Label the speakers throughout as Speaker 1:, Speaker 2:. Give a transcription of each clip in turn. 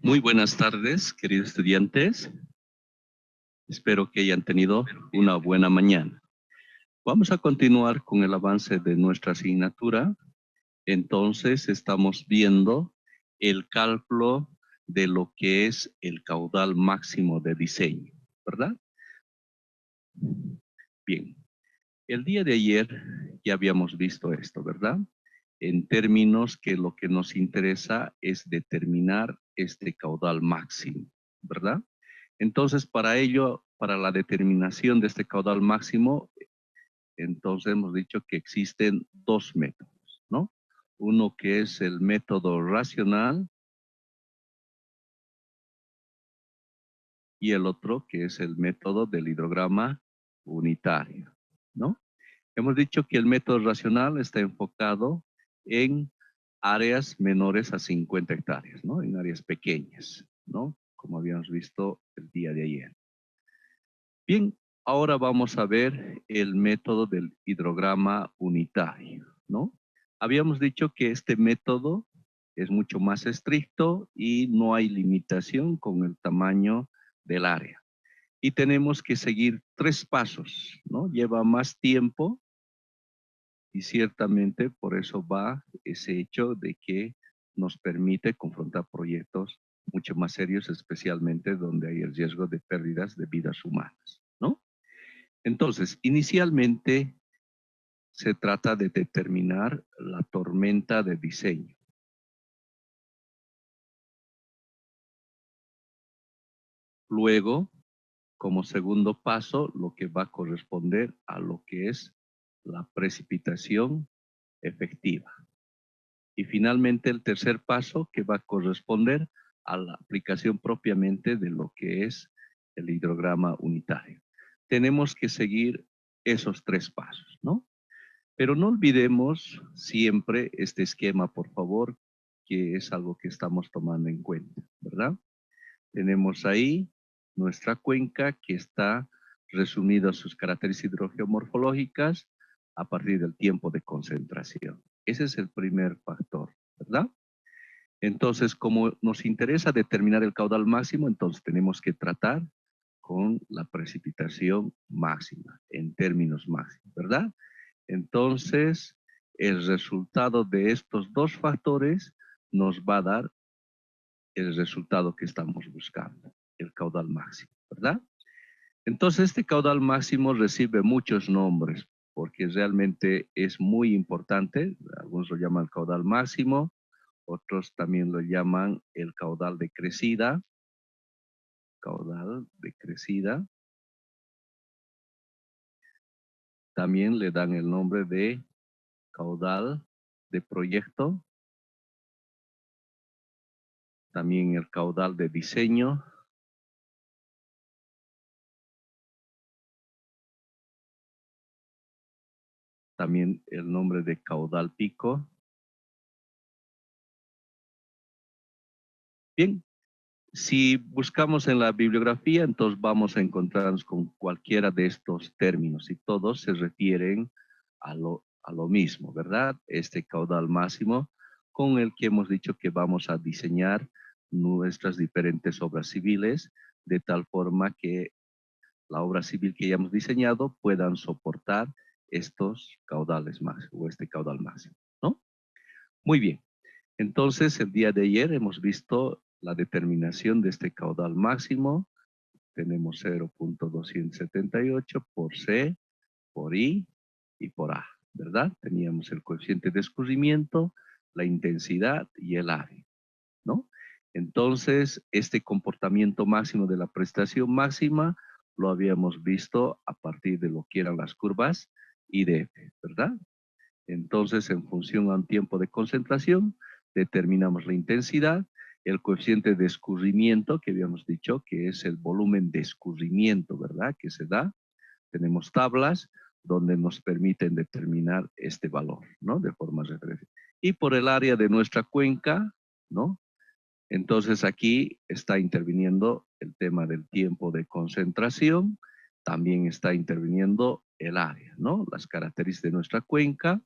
Speaker 1: Muy buenas tardes, queridos estudiantes. Espero que hayan tenido una buena mañana. Vamos a continuar con el avance de nuestra asignatura. Entonces, estamos viendo el cálculo de lo que es el caudal máximo de diseño, ¿verdad? Bien, el día de ayer ya habíamos visto esto, ¿verdad? En términos que lo que nos interesa es determinar este caudal máximo, ¿verdad? Entonces, para ello, para la determinación de este caudal máximo, entonces hemos dicho que existen dos métodos, ¿no? Uno que es el método racional y el otro que es el método del hidrograma unitario, ¿no? Hemos dicho que el método racional está enfocado en áreas menores a 50 hectáreas, ¿no? En áreas pequeñas, ¿no? Como habíamos visto el día de ayer. Bien, ahora vamos a ver el método del hidrograma unitario, ¿no? Habíamos dicho que este método es mucho más estricto y no hay limitación con el tamaño del área. Y tenemos que seguir 3 pasos, ¿no? Lleva más tiempo y ciertamente por eso va ese hecho de que nos permite confrontar proyectos mucho más serios, especialmente donde hay el riesgo de pérdidas de vidas humanas, ¿no? Entonces, inicialmente se trata de determinar la tormenta de diseño. Luego, como segundo paso, lo que va a corresponder a lo que es la precipitación efectiva. Y finalmente el tercer paso que va a corresponder a la aplicación propiamente de lo que es el hidrograma unitario. Tenemos que seguir esos 3 pasos, ¿no? Pero no olvidemos siempre este esquema, por favor, que es algo que estamos tomando en cuenta, ¿verdad? Tenemos ahí nuestra cuenca que está resumida sus características hidrogeomorfológicas a partir del tiempo de concentración. Ese es el primer factor, ¿verdad? Entonces, como nos interesa determinar el caudal máximo, entonces tenemos que tratar con la precipitación máxima, en términos máximos, ¿verdad? Entonces, el resultado de estos dos factores nos va a dar el resultado que estamos buscando, el caudal máximo, ¿verdad? Entonces, este caudal máximo recibe muchos nombres porque realmente es muy importante. Algunos lo llaman caudal máximo, otros también lo llaman el caudal de crecida, también le dan el nombre de caudal de proyecto, también el caudal de diseño, también el nombre de caudal pico. Bien, si buscamos en la bibliografía, entonces vamos a encontrarnos con cualquiera de estos términos y todos se refieren a lo mismo, ¿verdad? Este caudal máximo con el que hemos dicho que vamos a diseñar nuestras diferentes obras civiles de tal forma que la obra civil que hayamos diseñado puedan soportar estos caudales máximos o este caudal máximo, ¿no? Muy bien. Entonces, el día de ayer hemos visto la determinación de este caudal máximo. Tenemos 0.278 por C, por I y por A, ¿verdad? Teníamos el coeficiente de escurrimiento, la intensidad y el área, ¿no? Entonces, este comportamiento máximo de la prestación máxima lo habíamos visto a partir de lo que eran las curvas IDF, ¿verdad? Entonces, en función a un tiempo de concentración, determinamos la intensidad, el coeficiente de escurrimiento, que habíamos dicho que es el volumen de escurrimiento, ¿verdad? Que se da. Tenemos tablas donde nos permiten determinar este valor, ¿no? De forma referencial. Y por el área de nuestra cuenca, ¿no? Entonces aquí está interviniendo el tema del tiempo de concentración, también está interviniendo el área, ¿no? Las características de nuestra cuenca,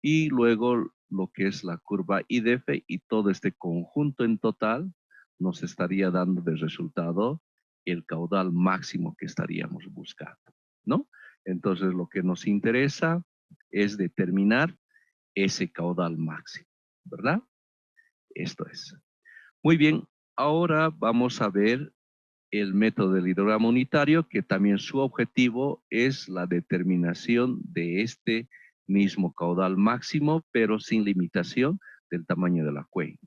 Speaker 1: y luego lo que es la curva IDF y todo este conjunto en total nos estaría dando de resultado el caudal máximo que estaríamos buscando, ¿no? Entonces, lo que nos interesa es determinar ese caudal máximo, ¿verdad? Esto es. Muy bien, ahora vamos a ver el método del hidrograma unitario, que también su objetivo es la determinación de este mismo caudal máximo, pero sin limitación del tamaño de la cuenca.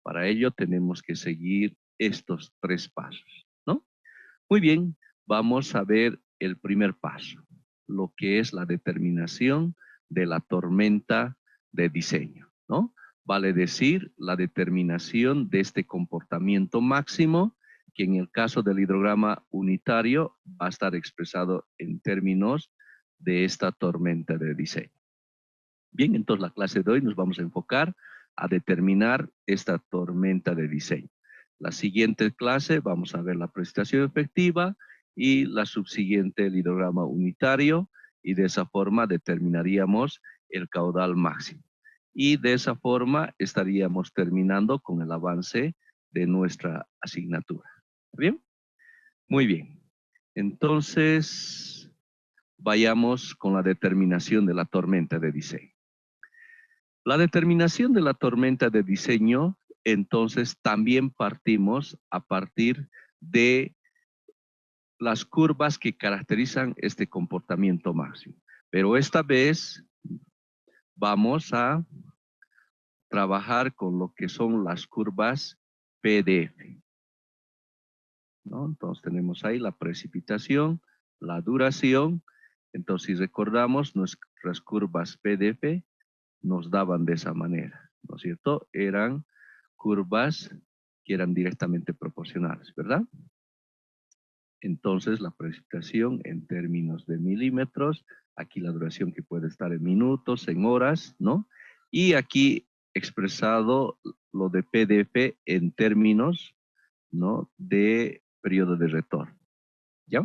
Speaker 1: Para ello tenemos que seguir estos 3 pasos, ¿no? Muy bien, vamos a ver el primer paso, lo que es la determinación de la tormenta de diseño, ¿no? Vale decir, la determinación de este comportamiento máximo, que en el caso del hidrograma unitario va a estar expresado en términos de esta tormenta de diseño. Bien, entonces la clase de hoy nos vamos a enfocar a determinar esta tormenta de diseño. La siguiente clase vamos a ver la presentación efectiva y la subsiguiente el hidrograma unitario, y de esa forma determinaríamos el caudal máximo. Y de esa forma estaríamos terminando con el avance de nuestra asignatura. ¿Bien? Muy bien. Entonces, vayamos con la determinación de la tormenta de diseño. La determinación de la tormenta de diseño, entonces también partimos a partir de las curvas que caracterizan este comportamiento máximo. Pero esta vez vamos a trabajar con lo que son las curvas PDF, ¿no? Entonces tenemos ahí la precipitación, la duración. Entonces, si recordamos, nuestras curvas PDF nos daban de esa manera, ¿no es cierto? Eran curvas que eran directamente proporcionales, ¿verdad? Entonces, la precipitación en términos de milímetros, aquí la duración que puede estar en minutos, en horas, ¿no? Y aquí expresado lo de PDF en términos, ¿no? De periodo de retorno, ¿ya?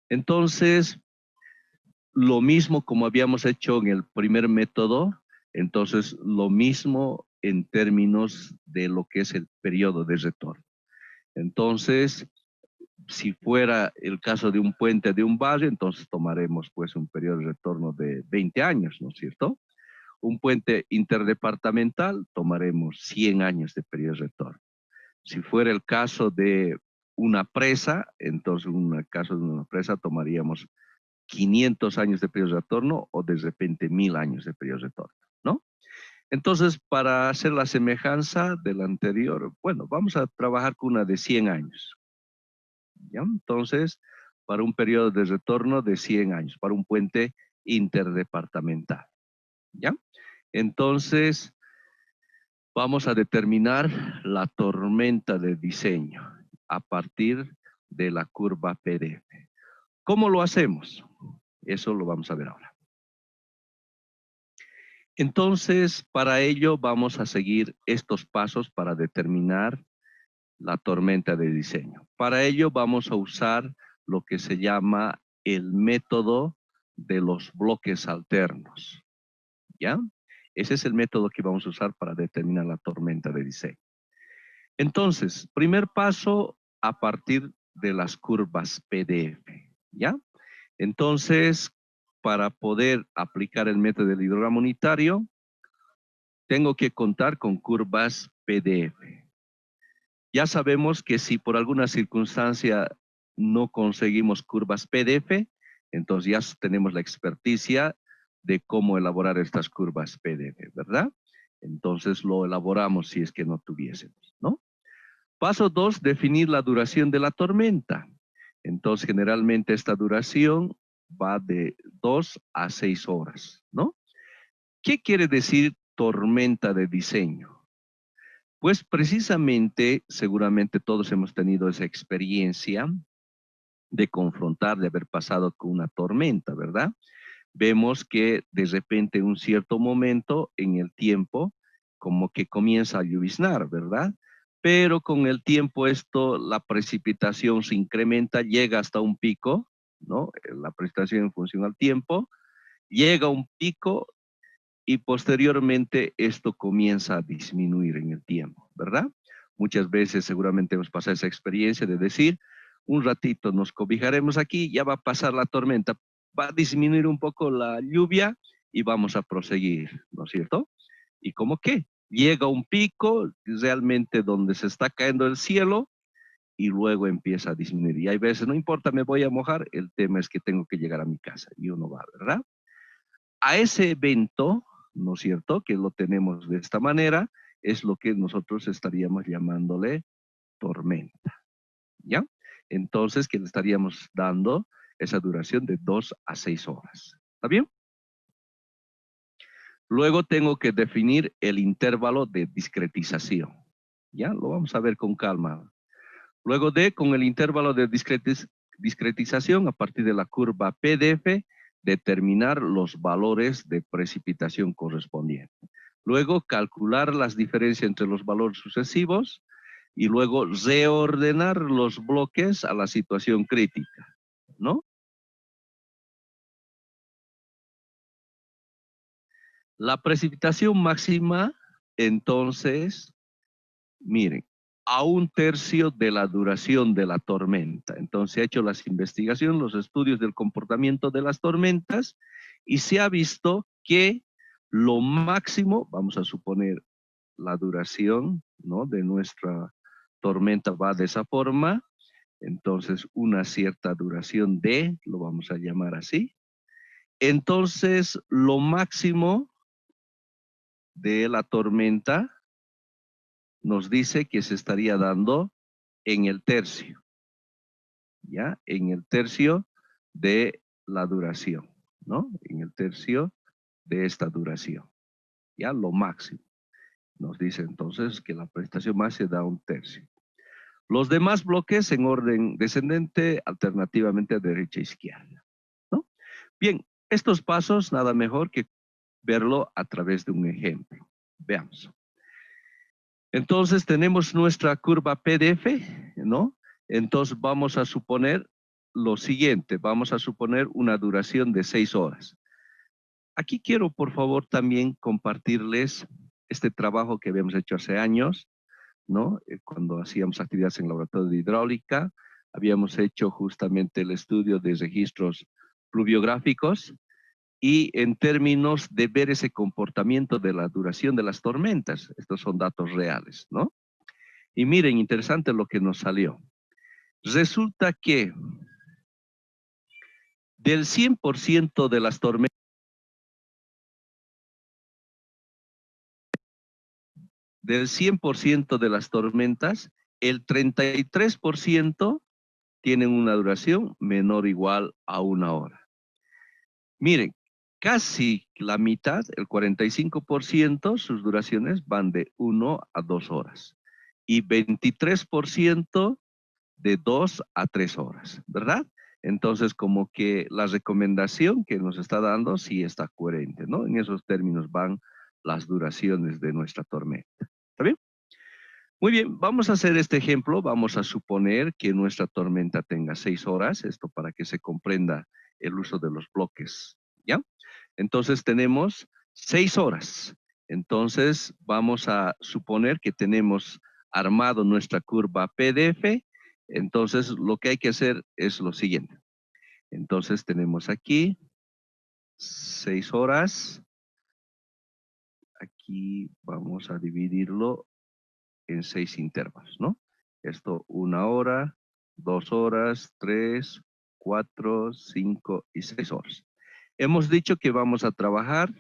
Speaker 1: Entonces, lo mismo como habíamos hecho en el primer método, entonces lo mismo en términos de lo que es el periodo de retorno. Entonces, si fuera el caso de un puente de un barrio, entonces tomaremos pues un periodo de retorno de 20 años, ¿no es cierto? Un puente interdepartamental, tomaremos 100 años de periodo de retorno. Si fuera el caso de una presa, entonces en el caso de una presa tomaríamos 500 años de periodo de retorno o de repente 1000 años de periodo de retorno, ¿no? Entonces, para hacer la semejanza del anterior, bueno, vamos a trabajar con una de 100 años, ¿ya? Entonces, para un periodo de retorno de 100 años, para un puente interdepartamental, ¿ya? Entonces, vamos a determinar la tormenta de diseño a partir de la curva PDF. ¿Cómo lo hacemos? Eso lo vamos a ver ahora. Entonces, para ello vamos a seguir estos pasos para determinar la tormenta de diseño. Para ello vamos a usar lo que se llama el método de los bloques alternos, ¿ya? Ese es el método que vamos a usar para determinar la tormenta de diseño. Entonces, primer paso a partir de las curvas PDF, ¿ya? Entonces, para poder aplicar el método del hidrograma unitario, tengo que contar con curvas PDF. Ya sabemos que si por alguna circunstancia no conseguimos curvas PDF, entonces ya tenemos la experticia de cómo elaborar estas curvas PDF, ¿verdad? Entonces lo elaboramos si es que no tuviésemos, ¿no? Paso 2, definir la duración de la tormenta. Entonces generalmente esta duración va de 2 a 6 horas, ¿no? ¿Qué quiere decir tormenta de diseño? Pues precisamente, seguramente todos hemos tenido esa experiencia de confrontar, de haber pasado con una tormenta, ¿verdad? Vemos que de repente en un cierto momento en el tiempo, como que comienza a lloviznar, ¿verdad? Pero con el tiempo esto, la precipitación se incrementa, llega hasta un pico, ¿no? La precipitación en función al tiempo, llega a un pico y posteriormente esto comienza a disminuir en el tiempo, ¿verdad? Muchas veces seguramente hemos pasado esa experiencia de decir, un ratito nos cobijaremos aquí, ya va a pasar la tormenta, va a disminuir un poco la lluvia y vamos a proseguir, ¿no es cierto? Y como que llega un pico realmente donde se está cayendo el cielo y luego empieza a disminuir. Y hay veces, no importa, me voy a mojar, el tema es que tengo que llegar a mi casa y uno va, ¿verdad? A ese evento, ¿no es cierto?, que lo tenemos de esta manera, es lo que nosotros estaríamos llamándole tormenta, ¿ya? Entonces, que le estaríamos dando esa duración de 2 a 6 horas. ¿Está bien? Luego tengo que definir el intervalo de discretización. ¿Ya? Lo vamos a ver con calma. Luego con el intervalo de discretización, a partir de la curva PDF, determinar los valores de precipitación correspondientes. Luego, calcular las diferencias entre los valores sucesivos y luego reordenar los bloques a la situación crítica, ¿no? La precipitación máxima, entonces, miren, a un tercio de la duración de la tormenta. Entonces, se ha hecho las investigaciones, los estudios del comportamiento de las tormentas y se ha visto que lo máximo, vamos a suponer la duración, ¿no?, de nuestra tormenta va de esa forma, entonces una cierta duración de, lo vamos a llamar así. Entonces, lo máximo de la tormenta nos dice que se estaría dando en el tercio, ¿ya? En el tercio de la duración, ¿no? En el tercio de esta duración, ¿ya? Lo máximo. Nos dice entonces que la prestación más se da un tercio. Los demás bloques en orden descendente, alternativamente a derecha e izquierda, ¿no? Bien, estos pasos nada mejor que verlo a través de un ejemplo. Veamos. Entonces tenemos nuestra curva PDF, ¿no? Entonces vamos a suponer lo siguiente, vamos a suponer una duración de 6 horas. Aquí quiero por favor también compartirles este trabajo que habíamos hecho hace años, ¿no? Cuando hacíamos actividades en laboratorio de hidráulica, habíamos hecho justamente el estudio de registros pluviográficos y en términos de ver ese comportamiento de la duración de las tormentas. Estos son datos reales, ¿no? Y miren, interesante lo que nos salió. Resulta que del 100% de las tormentas, el 33% tienen una duración menor o igual a 1 hora. Miren, casi la mitad, el 45%, sus duraciones van de 1 a 2 horas. Y 23% de 2 a 3 horas, ¿verdad? Entonces, como que la recomendación que nos está dando sí está coherente, ¿no? En esos términos van las duraciones de nuestra tormenta. ¿Está bien? Muy bien, vamos a hacer este ejemplo. Vamos a suponer que nuestra tormenta tenga 6 horas, esto para que se comprenda el uso de los bloques, ¿ya? Entonces tenemos 6 horas. Entonces vamos a suponer que tenemos armado nuestra curva PDF. Entonces lo que hay que hacer es lo siguiente. Entonces tenemos aquí 6 horas. Aquí vamos a dividirlo en 6 intervalos, ¿no? Esto 1 hora, 2 horas, 3, 4, 5 y 6 horas. Hemos dicho que vamos a trabajar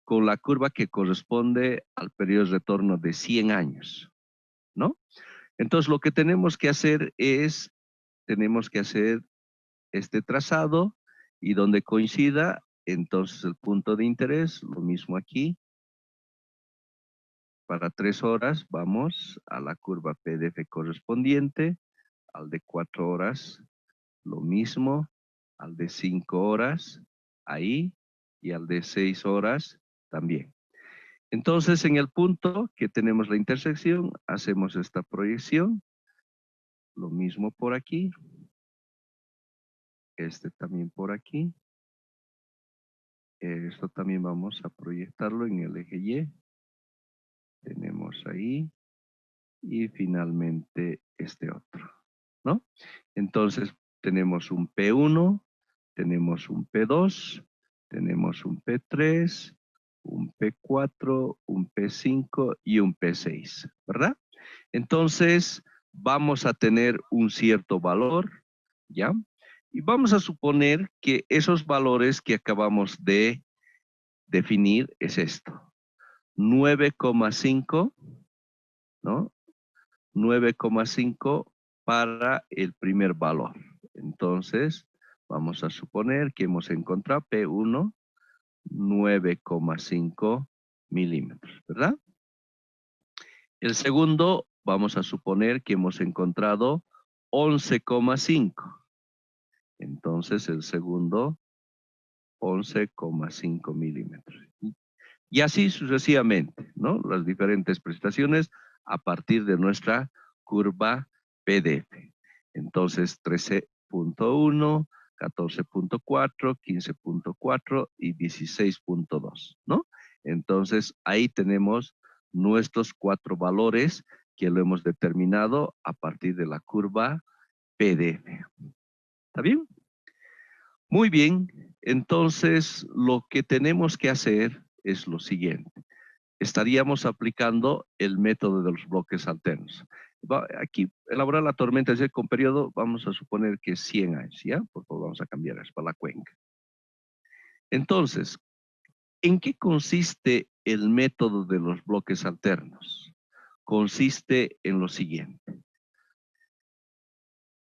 Speaker 1: con la curva que corresponde al periodo de retorno de 100 años, ¿no? Entonces lo que tenemos que hacer es, tenemos que hacer este trazado y donde coincida, entonces el punto de interés, lo mismo aquí. Para 3 horas vamos a la curva PDF correspondiente, al de 4 horas lo mismo, al de 5 horas ahí y al de 6 horas también. Entonces en el punto que tenemos la intersección hacemos esta proyección, lo mismo por aquí, este también por aquí, esto también vamos a proyectarlo en el eje Y, tenemos ahí y finalmente este otro, ¿no? Entonces tenemos un P1, tenemos un P2, tenemos un P3, un P4, un P5 y un P6, ¿verdad? Entonces vamos a tener un cierto valor, ¿ya? Y vamos a suponer que esos valores que acabamos de definir es esto. 9,5, ¿no? 9,5 para el primer valor. Entonces, vamos a suponer que hemos encontrado P1, 9,5 milímetros, ¿verdad? El segundo, vamos a suponer que hemos encontrado 11,5. Entonces, el segundo, 11,5 milímetros. Y así sucesivamente, ¿no? Las diferentes prestaciones a partir de nuestra curva PDF. Entonces, 13.1, 14.4, 15.4 y 16.2, ¿no? Entonces, ahí tenemos nuestros 4 valores que lo hemos determinado a partir de la curva PDF. ¿Está bien? Muy bien. Entonces, lo que tenemos que hacer es lo siguiente. Estaríamos aplicando el método de los bloques alternos. Aquí, elaborar la tormenta con periodo, vamos a suponer que 100 años, ¿ya? Por favor, vamos a cambiar eso para la cuenca. Entonces, ¿en qué consiste el método de los bloques alternos? Consiste en lo siguiente.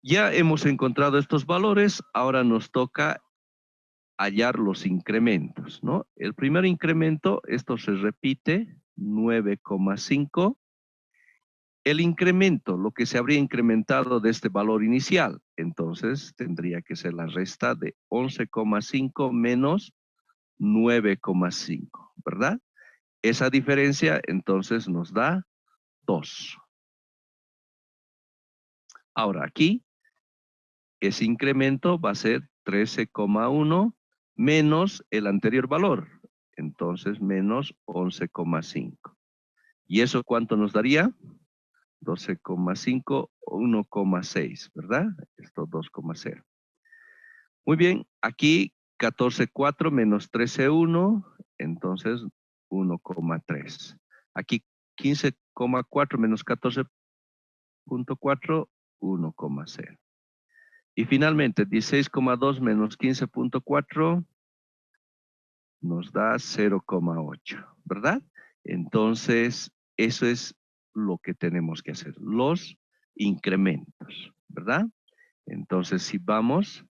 Speaker 1: Ya hemos encontrado estos valores, ahora nos toca hallar los incrementos, ¿no? El primer incremento, esto se repite, 9,5. El incremento, lo que se habría incrementado de este valor inicial, entonces tendría que ser la resta de 11,5 menos 9,5, ¿verdad? Esa diferencia entonces nos da 2. Ahora aquí, ese incremento va a ser 13,1 menos el anterior valor, entonces menos 11,5. ¿Y eso cuánto nos daría? 12,5, 1,6, ¿verdad? Esto 2,0. Muy bien, aquí 14,4 menos 13,1, entonces 1,3. Aquí 15,4 menos 14,4, 1,0. Y finalmente 16,2 menos 15,4 nos da 0,8, ¿verdad? Entonces, eso es lo que tenemos que hacer, los incrementos, ¿verdad? Entonces, si vamos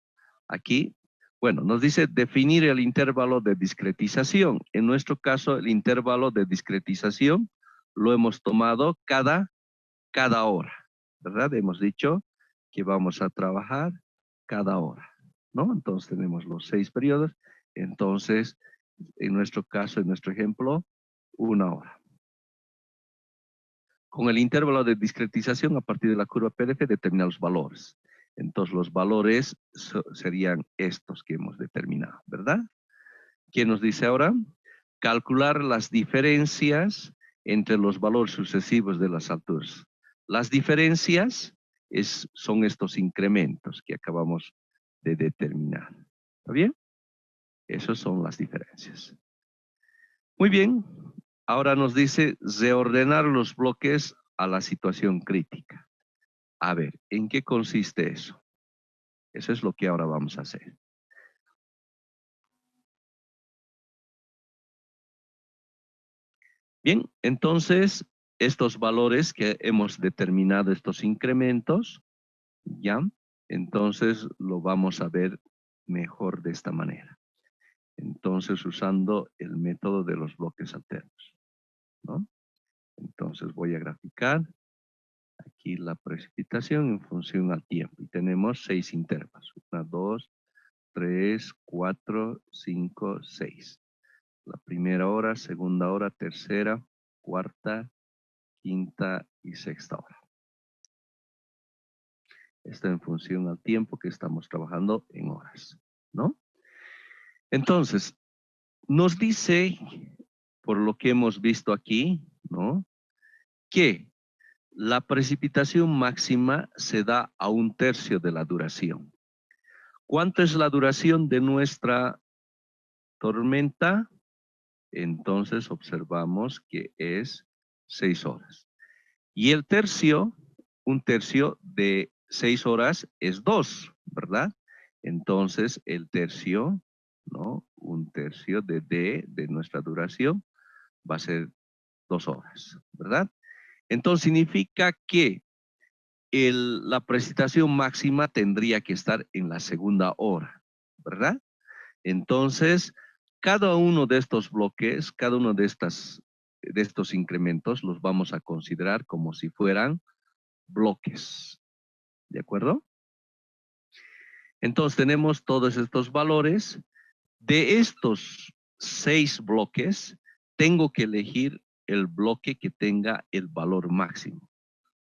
Speaker 1: aquí, bueno, nos dice definir el intervalo de discretización. En nuestro caso, el intervalo de discretización lo hemos tomado cada hora, ¿verdad? Hemos dicho que vamos a trabajar cada hora, ¿no? Entonces tenemos los 6 periodos. Entonces, en nuestro caso, en nuestro ejemplo, 1 hora. Con el intervalo de discretización a partir de la curva PDF determina los valores. Entonces los valores serían estos que hemos determinado, ¿verdad? ¿Qué nos dice ahora? Calcular las diferencias entre los valores sucesivos de las alturas. Las diferencias son estos incrementos que acabamos de determinar. ¿Está bien? Esas son las diferencias. Muy bien. Ahora nos dice reordenar los bloques a la situación crítica. A ver, ¿en qué consiste eso? Eso es lo que ahora vamos a hacer. Bien, entonces, estos valores que hemos determinado, estos incrementos, ¿ya? Entonces, lo vamos a ver mejor de esta manera. Entonces, usando el método de los bloques alternos, ¿no? Entonces, voy a graficar aquí la precipitación en función al tiempo. Y tenemos 6 intervalos. 1, 2, 3, 4, 5, 6. La primera hora, segunda hora, tercera, cuarta, quinta y sexta hora. Esto en función al tiempo que estamos trabajando en horas, ¿no? Entonces, nos dice, por lo que hemos visto aquí, ¿no? Que la precipitación máxima se da a 1/3 de la duración. ¿Cuánto es la duración de nuestra tormenta? Entonces observamos que es 6 horas. Y el tercio, 1/3 de 6 horas es 2, ¿verdad? Entonces el tercio, ¿no? 1/3 de D de nuestra duración va a ser 2 horas, ¿verdad? Entonces significa que la precipitación máxima tendría que estar en la segunda hora, ¿verdad? Entonces, cada uno de estos bloques, cada uno de estos incrementos los vamos a considerar como si fueran bloques, ¿de acuerdo? Entonces tenemos todos estos valores. De estos 6 bloques, tengo que elegir el bloque que tenga el valor máximo.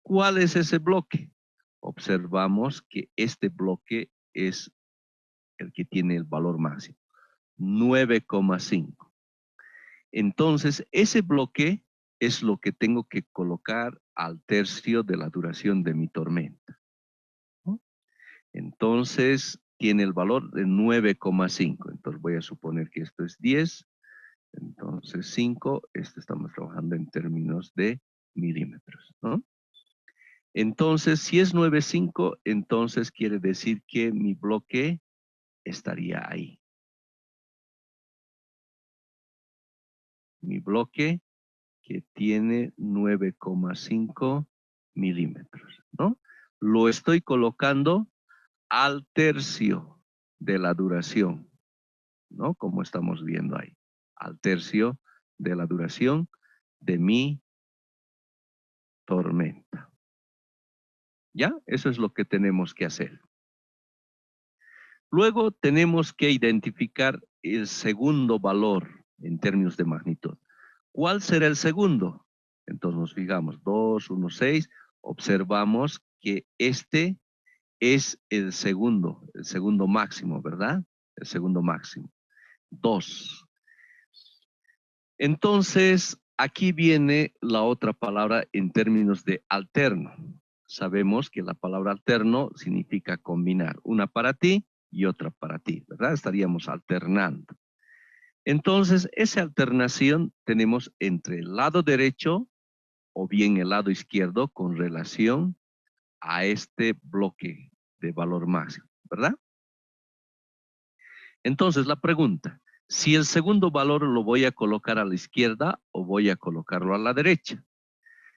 Speaker 1: ¿Cuál es ese bloque? Observamos que este bloque es el que tiene el valor máximo, 9,5. Entonces, ese bloque es lo que tengo que colocar al tercio de la duración de mi tormenta, ¿no? Entonces, tiene el valor de 9,5. Entonces, voy a suponer que esto es 10. Entonces, 5, estamos trabajando en términos de milímetros, ¿no? Entonces, si es 9,5, entonces quiere decir que mi bloque estaría ahí. Mi bloque que tiene 9,5 milímetros, ¿no? Lo estoy colocando al tercio de la duración, ¿no? Como estamos viendo ahí, al tercio de la duración de mi tormenta. ¿Ya? Eso es lo que tenemos que hacer. Luego tenemos que identificar el segundo valor en términos de magnitud. ¿Cuál será el segundo? Entonces nos fijamos, 2, 1, 6. Observamos que este es el segundo máximo, ¿verdad? El segundo máximo. 2. Entonces, aquí viene la otra palabra en términos de alterno. Sabemos que la palabra alterno significa combinar una para ti y otra para ti, ¿verdad? Estaríamos alternando. Entonces, esa alternación tenemos entre el lado derecho o bien el lado izquierdo con relación a este bloque de valor máximo, ¿verdad? Entonces, la pregunta, si el segundo valor lo voy a colocar a la izquierda o voy a colocarlo a la derecha.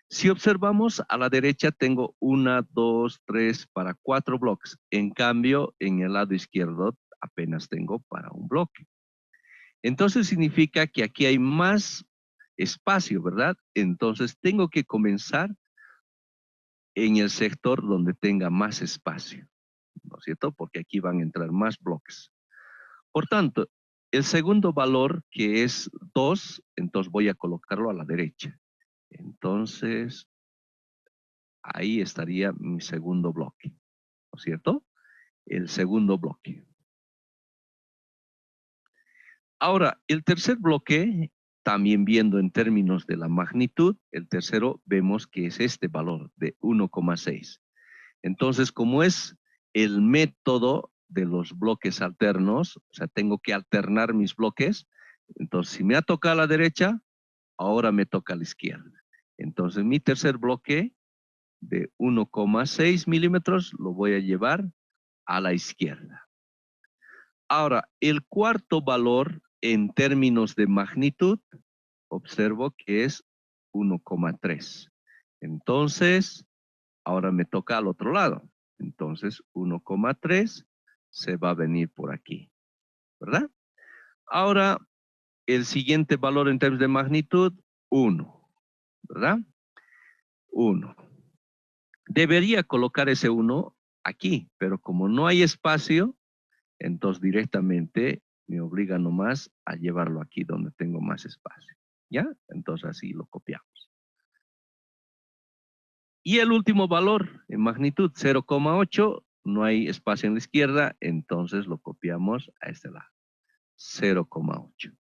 Speaker 1: Si observamos a la derecha tengo 1, 2, 3 para 4 bloques. En cambio, en el lado izquierdo apenas tengo para un bloque. Entonces significa que aquí hay más espacio, ¿verdad? Entonces tengo que comenzar en el sector donde tenga más espacio, ¿no es cierto? Porque aquí van a entrar más bloques. Por tanto, el segundo valor, que es 2, entonces voy a colocarlo a la derecha. Entonces, ahí estaría mi segundo bloque, ¿no es cierto? El segundo bloque. Ahora, el tercer bloque, también viendo en términos de la magnitud, el tercero vemos que es este valor de 1,6. Entonces, como es el método de los bloques alternos, o sea, tengo que alternar mis bloques, entonces si me ha tocado a la derecha, ahora me toca a la izquierda. Entonces, mi tercer bloque de 1,6 milímetros lo voy a llevar a la izquierda. Ahora, el cuarto valor en términos de magnitud, observo que es 1,3. Entonces, ahora me toca al otro lado. Entonces, 1,3 se va a venir por aquí, ¿verdad? Ahora, el siguiente valor en términos de magnitud, 1, ¿verdad? 1. Debería colocar ese 1 aquí, pero como no hay espacio, entonces directamente me obliga nomás a llevarlo aquí donde tengo más espacio. ¿Ya? Entonces así lo copiamos. Y el último valor en magnitud, 0,8, no hay espacio en la izquierda, entonces lo copiamos a este lado. 0,8,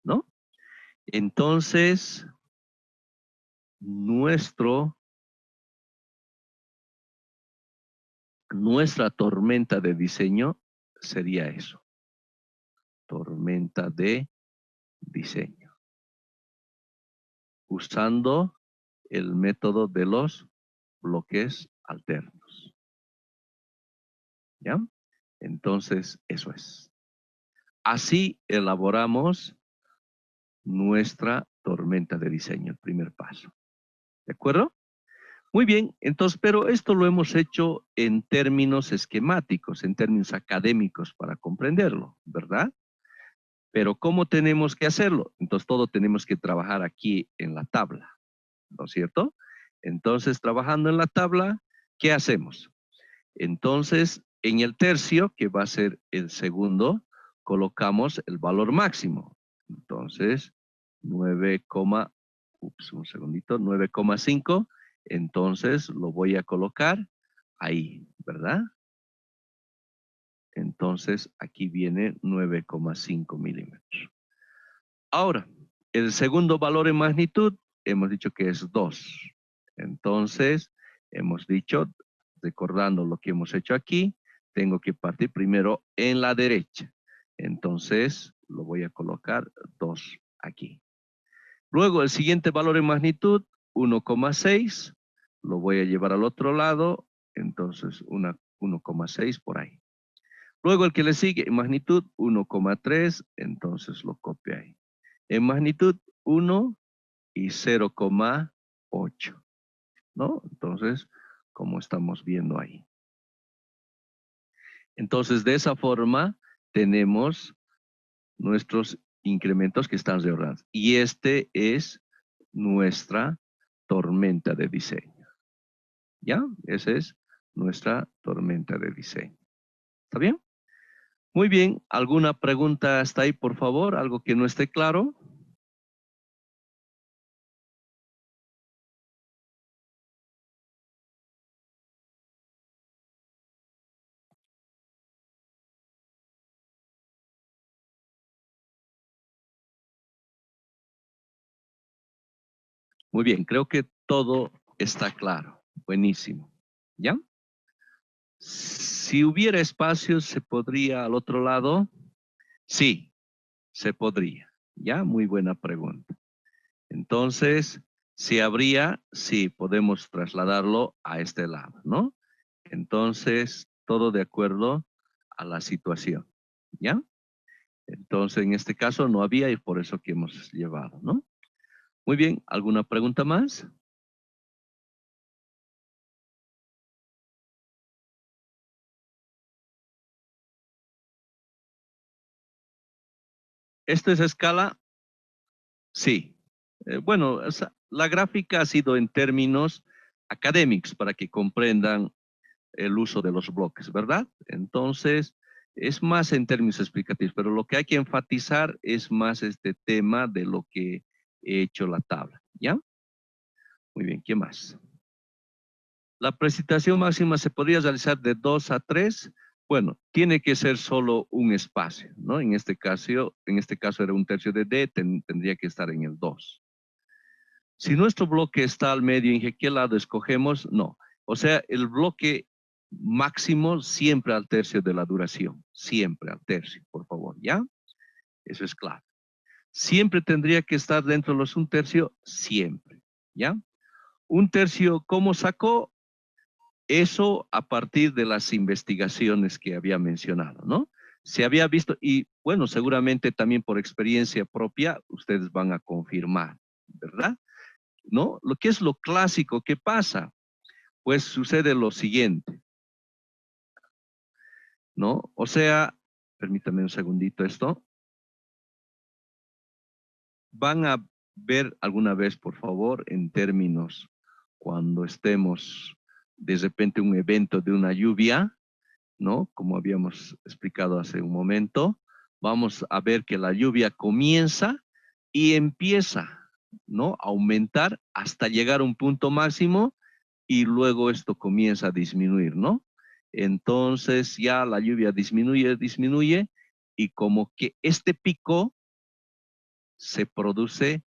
Speaker 1: ¿no? Entonces, nuestro nuestra tormenta de diseño sería eso. Tormenta de diseño. Usando el método de los bloques alternos. ¿Ya? Entonces, eso es. Así elaboramos nuestra tormenta de diseño, el primer paso. ¿De acuerdo? Muy bien, entonces, pero esto lo hemos hecho en términos esquemáticos, en términos académicos para comprenderlo, ¿verdad? Pero ¿cómo tenemos que hacerlo? Entonces, todo tenemos que trabajar aquí en la tabla, ¿no es cierto? Entonces, trabajando en la tabla, ¿qué hacemos? Entonces, en el tercio, que va a ser el segundo, colocamos el valor máximo. Entonces, 9,5. Entonces, lo voy a colocar ahí, ¿verdad? Entonces, aquí viene 9,5 milímetros. Ahora, el segundo valor en magnitud, hemos dicho que es 2. Entonces, hemos dicho, recordando lo que hemos hecho aquí, tengo que partir primero en la derecha. Entonces, lo voy a colocar 2 aquí. Luego, el siguiente valor en magnitud, 1,6. Lo voy a llevar al otro lado. Entonces, 1,6 por ahí. Luego, el que le sigue en magnitud, 1,3. Entonces, lo copio ahí. En magnitud 1 y 0,8, ¿no? Entonces, como estamos viendo ahí. Entonces, de esa forma, tenemos nuestros incrementos que están reordenados. Y este es nuestra tormenta de diseño. ¿Ya? Esa es nuestra tormenta de diseño. ¿Está bien? Muy bien. ¿Alguna pregunta hasta ahí, por favor? ¿Algo que no esté claro? Muy bien. Creo que todo está claro. Buenísimo. ¿Ya? Si hubiera espacio, ¿se podría al otro lado? Sí, se podría. ¿Ya? Muy buena pregunta. Entonces, si habría, sí, podemos trasladarlo a este lado, ¿no? Entonces, todo de acuerdo a la situación. ¿Ya? Entonces, en este caso no había y por eso que hemos llevado, ¿no? Muy bien, ¿alguna pregunta más? ¿Esta es escala? Sí. Bueno, la gráfica ha sido en términos académicos para que comprendan el uso de los bloques, ¿verdad? Entonces, es más en términos explicativos, pero lo que hay que enfatizar es más este tema de lo que he hecho la tabla, ¿ya? Muy bien, ¿qué más? La precipitación máxima se podría realizar de 2 a 3. Bueno, tiene que ser solo un espacio, ¿no? En este caso era un tercio de D, tendría que estar en el 2. Si nuestro bloque está al medio, ¿en qué lado escogemos? No. O sea, el bloque máximo siempre al tercio de la duración. Siempre al tercio, por favor, ¿ya? Eso es claro. Siempre tendría que estar dentro de los un tercio, siempre, ¿ya? Un tercio, ¿cómo sacó? Eso a partir de las investigaciones que había mencionado, ¿no? Se había visto, y bueno, seguramente también por experiencia propia, ustedes van a confirmar, ¿verdad? ¿No? Lo que es lo clásico, ¿qué pasa? Pues sucede lo siguiente, ¿no? O sea, permítame un segundito esto. Van a ver alguna vez, por favor, en términos cuando estemos de repente un evento de una lluvia, ¿no? Como habíamos explicado hace un momento, vamos a ver que la lluvia comienza y empieza, ¿no? A aumentar hasta llegar a un punto máximo y luego esto comienza a disminuir, ¿no? Entonces ya la lluvia disminuye y como que este pico se produce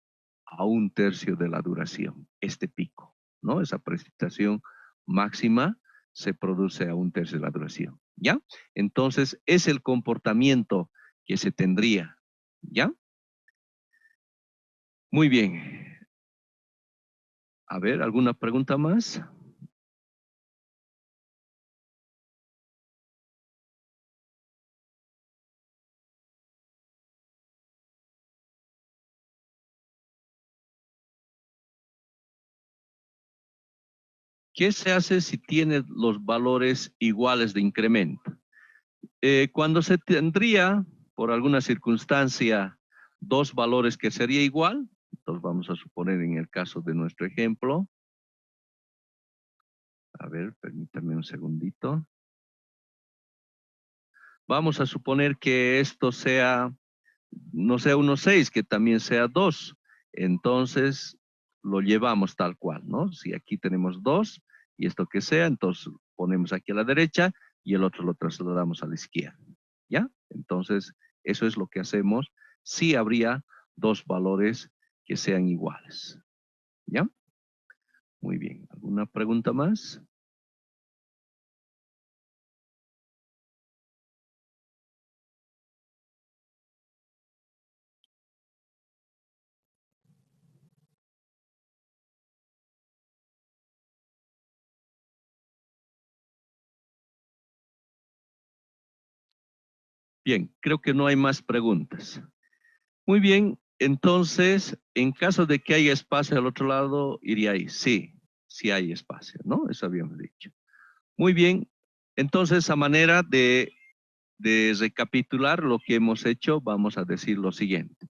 Speaker 1: a un tercio de la duración, este pico, ¿no? Esa precipitación máxima se produce a 1/3 de la duración, ¿ya? Entonces, es el comportamiento que se tendría, ¿ya? Muy bien. A ver, ¿alguna pregunta más? ¿Qué se hace si tiene los valores iguales de incremento? Cuando se tendría, por alguna circunstancia, dos valores que sería igual, entonces vamos a suponer en el caso de nuestro ejemplo, a ver, permítame un segundito. Vamos a suponer que esto sea, no sea 1,6, que también sea 2. Entonces, lo llevamos tal cual, ¿no? Si aquí tenemos 2 y esto que sea, entonces ponemos aquí a la derecha y el otro lo trasladamos a la izquierda, ¿ya? Entonces, eso es lo que hacemos si habría dos valores que sean iguales, ¿ya? Muy bien. ¿Alguna pregunta más? Bien, creo que no hay más preguntas. Muy bien, entonces, en caso de que haya espacio al otro lado, iría ahí. Sí, sí hay espacio, ¿no? Eso habíamos dicho. Muy bien, entonces, a manera de recapitular lo que hemos hecho, vamos a decir lo siguiente.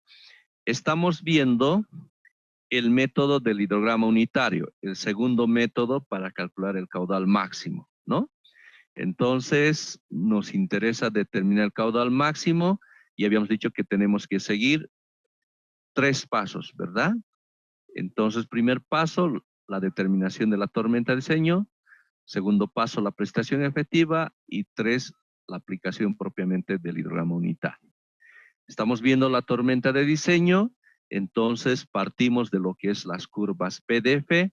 Speaker 1: Estamos viendo el método del hidrograma unitario, el segundo método para calcular el caudal máximo, ¿no? Entonces, nos interesa determinar el caudal máximo y habíamos dicho que tenemos que seguir 3 pasos, ¿verdad? Entonces, primer paso, la determinación de la tormenta de diseño. Segundo paso, la prestación efectiva. Y 3, la aplicación propiamente del hidrograma unitario. Estamos viendo la tormenta de diseño. Entonces, partimos de lo que es las curvas PDF.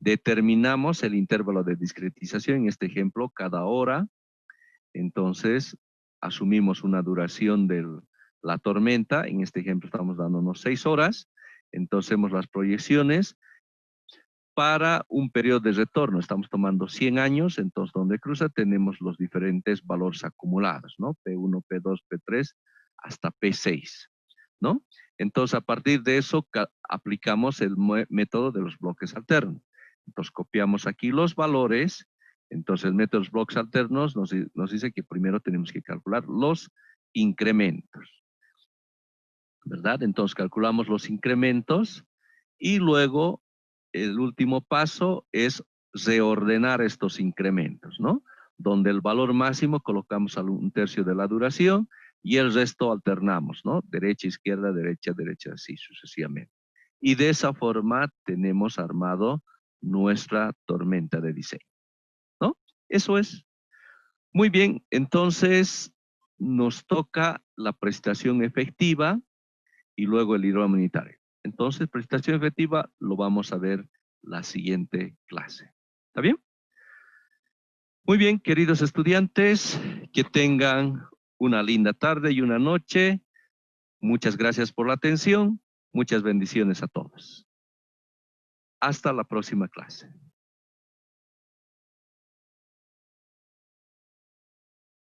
Speaker 1: Determinamos el intervalo de discretización, en este ejemplo, cada hora. Entonces, asumimos una duración de la tormenta. En este ejemplo, estamos dándonos 6 horas. Entonces, hacemos las proyecciones para un periodo de retorno. Estamos tomando 100 años, entonces donde cruza tenemos los diferentes valores acumulados, ¿no? P1, P2, P3, hasta P6, ¿no? Entonces, a partir de eso, aplicamos el método de los bloques alternos. Entonces, copiamos aquí los valores. Entonces, el método de los bloques alternos nos dice que primero tenemos que calcular los incrementos, ¿verdad? Entonces, calculamos los incrementos y luego el último paso es reordenar estos incrementos, ¿no? Donde el valor máximo colocamos a 1/3 de la duración y el resto alternamos, ¿no? Derecha, izquierda, derecha, derecha, así sucesivamente. Y de esa forma tenemos armado nuestra tormenta de diseño, ¿no? Eso es. Muy bien, entonces nos toca la prestación efectiva y luego el hidrograma unitario. Entonces, prestación efectiva lo vamos a ver la siguiente clase. ¿Está bien? Muy bien, queridos estudiantes, que tengan una linda tarde y una noche. Muchas gracias por la atención. Muchas bendiciones a todos. Hasta la próxima clase.